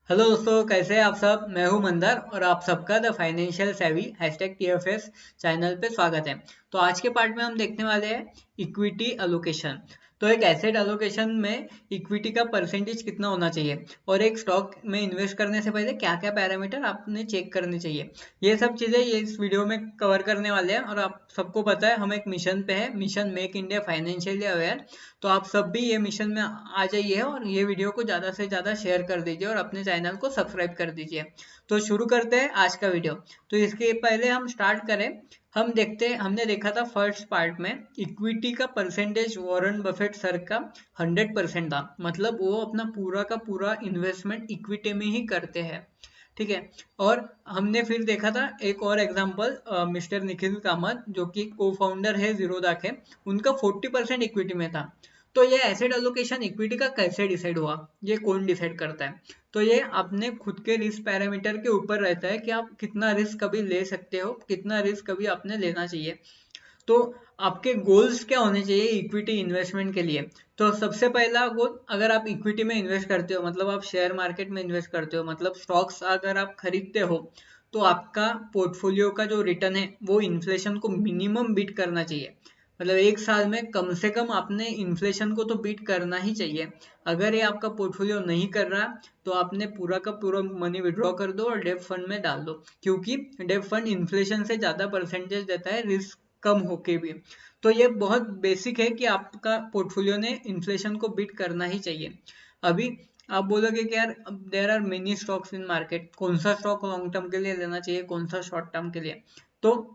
Hello दोस्तों, कैसे हैं आप सब। मैं हूं मंदर और आप सबका द फाइनेंशियल सेवी #TFS चैनल पे स्वागत है। तो आज के पार्ट में हम देखने वाले हैं इक्विटी अलोकेशन। तो एक एसेट अलोकेशन में इक्विटी का परसेंटेज कितना होना चाहिए और एक स्टॉक में इन्वेस्ट करने से पहले क्या क्या पैरामीटर आपने चेक करने चाहिए, ये सब चीजें ये इस वीडियो में कवर करने वाले हैं। और आप सबको पता है हम एक मिशन पे है, mission make India financially aware. तो आप सब भी ये मिशन में आ जाइए और ये वीडियो को ज़्यादा से ज़्यादा शेयर कर दीजिए और अपने चैनल को सब्सक्राइब कर दीजिए। तो शुरू करते हैं आज का वीडियो। तो इसके पहले हम स्टार्ट करें, हमने देखा था फर्स्ट पार्ट में इक्विटी का परसेंटेज वॉरेन बफेट सर का 100% था। मतलब वो अपना पूरा का पूरा इन्वेस्टमेंट इक्विटी में ही करते हैं, ठीक है। और हमने फिर देखा था एक और एग्जांपल, मिस्टर निखिल कामत जो कि को फाउंडर है जीरोदा के, उनका 40% इक्विटी में था। तो ये एसेट एलोकेशन इक्विटी का कैसे डिसाइड हुआ, ये कौन डिसाइड करता है? तो ये अपने खुद के रिस्क पैरामीटर के ऊपर रहता है कि आप कितना रिस्क कभी ले सकते हो, कितना रिस्क कभी आपने लेना चाहिए। तो आपके गोल्स क्या होने चाहिए इक्विटी इन्वेस्टमेंट के लिए? तो सबसे पहला गोल, अगर आप इक्विटी में इन्वेस्ट करते हो मतलब आप शेयर मार्केट में इन्वेस्ट करते हो, मतलब स्टॉक्स अगर आप खरीदते हो, तो आपका पोर्टफोलियो का जो रिटर्न है वो इन्फ्लेशन को मिनिमम बीट करना चाहिए। मतलब एक साल में कम से कम आपने इन्फ्लेशन को तो बीट करना ही चाहिए। अगर ये आपका पोर्टफोलियो नहीं कर रहा, तो आपने पूरा का पूरा मनी विड्रॉ कर दो और डेप फंड में डाल दो, क्योंकि डेप फंड इन्फ्लेशन से ज्यादा परसेंटेज देता है रिस्क कम होके भी। तो ये बहुत बेसिक है कि आपका पोर्टफोलियो ने इन्फ्लेशन को बीट करना ही चाहिए। अभी आप बोलोगे कि यार there are many stocks in market, कौन सा स्टॉक लॉन्ग टर्म के लिए लेना चाहिए, कौन सा शॉर्ट टर्म के लिए? तो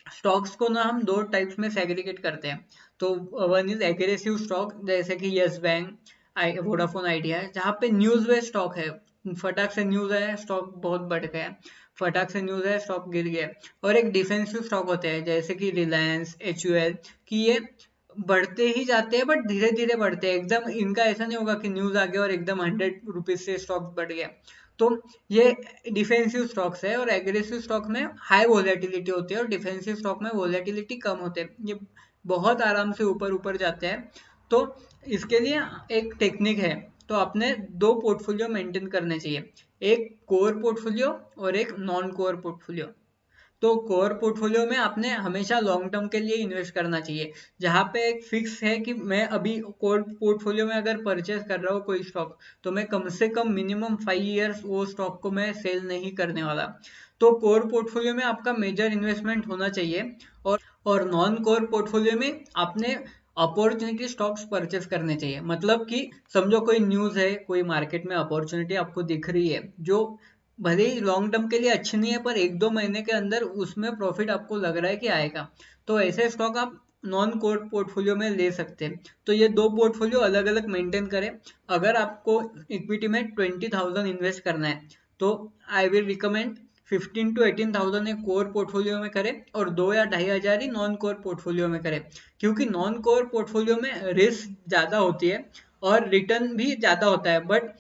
स्टॉक्स को ना हम दो टाइप्स में सेग्रीगेट करते हैं। तो वन इज एग्रेसिव स्टॉक, जैसे कि यस बैंक, वोडाफोन आइडिया है, जहाँ पे न्यूज बेस्ड स्टॉक है। फटाक से न्यूज है, स्टॉक बहुत बढ़ गया है, फटाक से न्यूज है, स्टॉक गिर गया है। और एक डिफेंसिव स्टॉक होते हैं जैसे कि रिलायंस, HUL, कि ये बढ़ते ही जाते हैं बट धीरे धीरे बढ़ते हैं। एकदम इनका ऐसा नहीं होगा कि न्यूज आ गया और एकदम ₹100 से स्टॉक बढ़ गया। तो ये डिफेंसिव स्टॉक्स है। और एग्रेसिव स्टॉक में हाई वोलेटिलिटी होती है और डिफेंसिव स्टॉक में वोलेटिलिटी कम होते हैं, ये बहुत आराम से ऊपर ऊपर जाते हैं। तो इसके लिए एक टेक्निक है। तो अपने दो पोर्टफोलियो मेंटेन करने चाहिए, एक कोर पोर्टफोलियो और एक नॉन कोर पोर्टफोलियो। तो कोर पोर्टफोलियो में आपने हमेशा लॉन्ग टर्म के लिए इन्वेस्ट करना चाहिए, जहाँ पे एक फिक्स है कि मैं अभी कोर पोर्टफोलियो में अगर परचेस कर रहा हूँ कोई स्टॉक, तो मैं कम से कम मिनिमम 5 इयर्स वो स्टॉक को मैं सेल नहीं करने वाला। तो कोर पोर्टफोलियो में आपका मेजर इन्वेस्टमेंट होना चाहिए। और नॉन कोर पोर्टफोलियो में आपने अपॉर्चुनिटी स्टॉक्स परचेस करने चाहिए। मतलब कि समझो कोई न्यूज़ है, कोई मार्केट में अपॉर्चुनिटी आपको दिख रही है जो भले ही लॉन्ग टर्म के लिए अच्छी नहीं है, पर 1-2 महीने के अंदर उसमें प्रॉफिट आपको लग रहा है कि आएगा, तो ऐसे स्टॉक आप नॉन कोर पोर्टफोलियो में ले सकते हैं। तो ये दो पोर्टफोलियो अलग अलग मेंटेन करें। अगर आपको इक्विटी में 20,000 इन्वेस्ट करना है, तो आई विल रिकमेंड 15 to 18,000 एक कोर पोर्टफोलियो में करें और 2 या 2,500 ही नॉन कोर पोर्टफोलियो में करें। क्योंकि नॉन कोर पोर्टफोलियो में रिस्क ज़्यादा होती है और रिटर्न भी ज़्यादा होता है, बट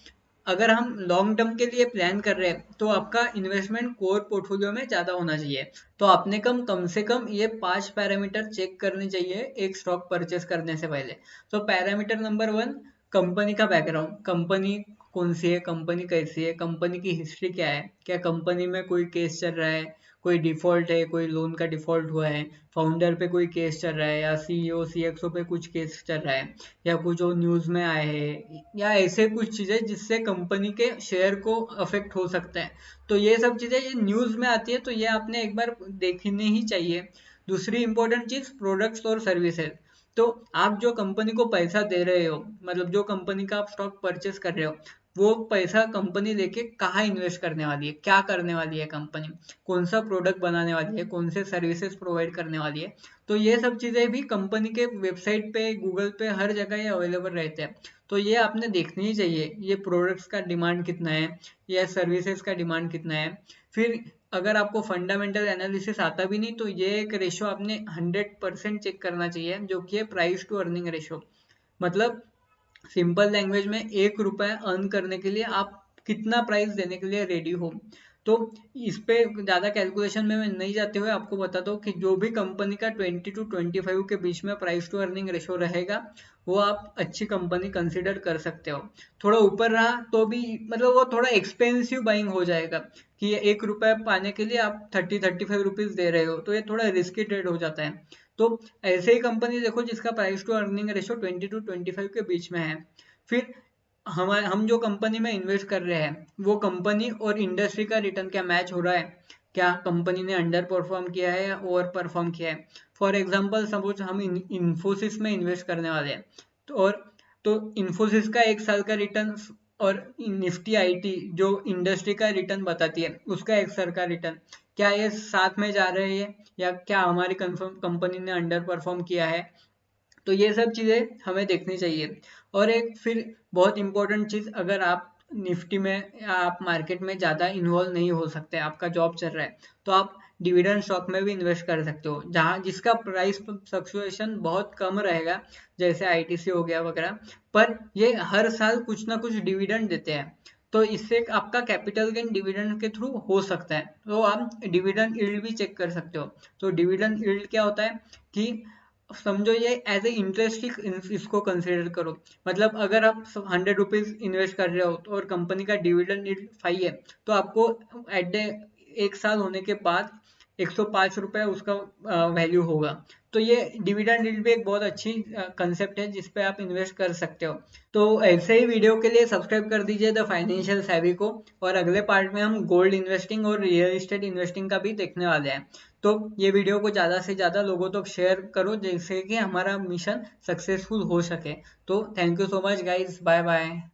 अगर हम लॉन्ग टर्म के लिए प्लान कर रहे हैं तो आपका इन्वेस्टमेंट कोर पोर्टफोलियो में ज़्यादा होना चाहिए। तो आपने कम से कम ये 5 पैरामीटर चेक करने चाहिए एक स्टॉक परचेस करने से पहले। तो पैरामीटर नंबर 1, कंपनी का बैकग्राउंड, कंपनी कौन सी है, कंपनी कैसी है, कंपनी की हिस्ट्री क्या है, क्या कंपनी में कोई केस चल रहा है, कोई डिफॉल्ट है, कोई लोन का डिफॉल्ट हुआ है, फाउंडर पे कोई केस चल रहा है, या CEO CXO पे कुछ केस चल रहा है, या कुछ जो न्यूज़ में आए हैं, या ऐसे कुछ चीज़ें जिससे कंपनी के शेयर को अफेक्ट हो सकता है। तो ये सब चीज़ें ये न्यूज़ में आती है, तो ये आपने एक बार देखनी ही चाहिए। दूसरी इंपॉर्टेंट चीज़, प्रोडक्ट्स और सर्विसेज। तो आप जो कंपनी को पैसा दे रहे हो, मतलब जो कंपनी का आप स्टॉक परचेस कर रहे हो, वो पैसा कंपनी लेके कहाँ इन्वेस्ट करने वाली है, क्या करने वाली है कंपनी, कौन सा प्रोडक्ट बनाने वाली है, कौन से सर्विसेज प्रोवाइड करने वाली है। तो ये सब चीज़ें भी कंपनी के वेबसाइट पे, गूगल पे, हर जगह ये अवेलेबल रहते हैं। तो ये आपने देखनी ही चाहिए, ये प्रोडक्ट्स का डिमांड कितना है या सर्विसेज का डिमांड कितना है। फिर अगर आपको फंडामेंटल एनालिसिस आता भी नहीं, तो ये एक रेशो आपने 100% चेक करना चाहिए, जो कि है प्राइस टू अर्निंग रेशो। मतलब सिंपल लैंग्वेज में, ₹1 अर्न करने के लिए आप कितना प्राइस देने के लिए रेडी हो। तो इस पे ज़्यादा कैलकुलेशन में मैं नहीं जाते हुए आपको बताता हूँ कि जो भी कंपनी का 20 to 25 के बीच में प्राइस टू अर्निंग रेशो रहेगा वो आप अच्छी कंपनी कंसिडर कर सकते हो। थोड़ा ऊपर रहा तो भी मतलब वो थोड़ा एक्सपेंसिव बाइंग हो जाएगा कि 1 रुपए पाने के लिए आप 35 रुपीज दे रहे हो, तो ये थोड़ा रिस्की ट्रेड हो जाता है। तो ऐसे ही कंपनी देखो जिसका price to earning ratio 20 to 25 के बीच में है। फिर हम जो कंपनी में इन्वेस्ट कर रहे हैं वो कंपनी और इंडस्ट्री का रिटर्न क्या मैच हो रहा है, क्या कंपनी ने अंडर परफॉर्म किया है या ओवर परफॉर्म किया है। फॉर एग्जांपल सपोज हम इन्फोसिस में इन्वेस्ट करने वाले हैं तो इन्फोसिस का 1 साल का रिटर्न और निफ्टी आईटी जो इंडस्ट्री का रिटर्न बताती है उसका 1 साल का रिटर्न, क्या ये साथ में जा रहे हैं या क्या हमारी कंपनी ने अंडर परफॉर्म किया है। तो ये सब चीज़ें हमें देखनी चाहिए। और एक फिर बहुत इंपॉर्टेंट चीज़, अगर आप निफ्टी में या आप मार्केट में ज़्यादा इन्वॉल्व नहीं हो सकते, आपका जॉब चल रहा है, तो आप डिविडेंड स्टॉक में भी इन्वेस्ट कर सकते हो जहाँ जिसका प्राइस फ्लक्चुएशन बहुत कम रहेगा, जैसे आईटीसी हो गया वगैरह, पर ये हर साल कुछ ना कुछ डिविडेंड देते हैं। तो इससे आपका कैपिटल गेन डिविडेंड के थ्रू हो सकता है, तो आप डिविडेंड यील्ड भी चेक कर सकते हो। तो डिविडेंड यील्ड क्या होता है कि समझो ये एज ए इंटरेस्ट ही इसको कंसिडर करो। मतलब अगर आप 100 रुपीज इन्वेस्ट कर रहे हो तो और कंपनी का डिविडेंड यील्ड 5 है, तो आपको एट द 1 साल होने के बाद 105 रुपए उसका वैल्यू होगा। तो ये डिविडेंड यील्ड भी एक बहुत अच्छी कंसेप्ट है जिस पे आप इन्वेस्ट कर सकते हो। तो ऐसे ही वीडियो के लिए सब्सक्राइब कर दीजिए द फाइनेंशियल सेवी को, और अगले पार्ट में हम गोल्ड इन्वेस्टिंग और रियल एस्टेट इन्वेस्टिंग का भी देखने वाले हैं। तो ये वीडियो को ज़्यादा से ज़्यादा लोगों तक शेयर करो जिससे कि हमारा मिशन सक्सेसफुल हो सके। तो thank you so much guys, bye bye.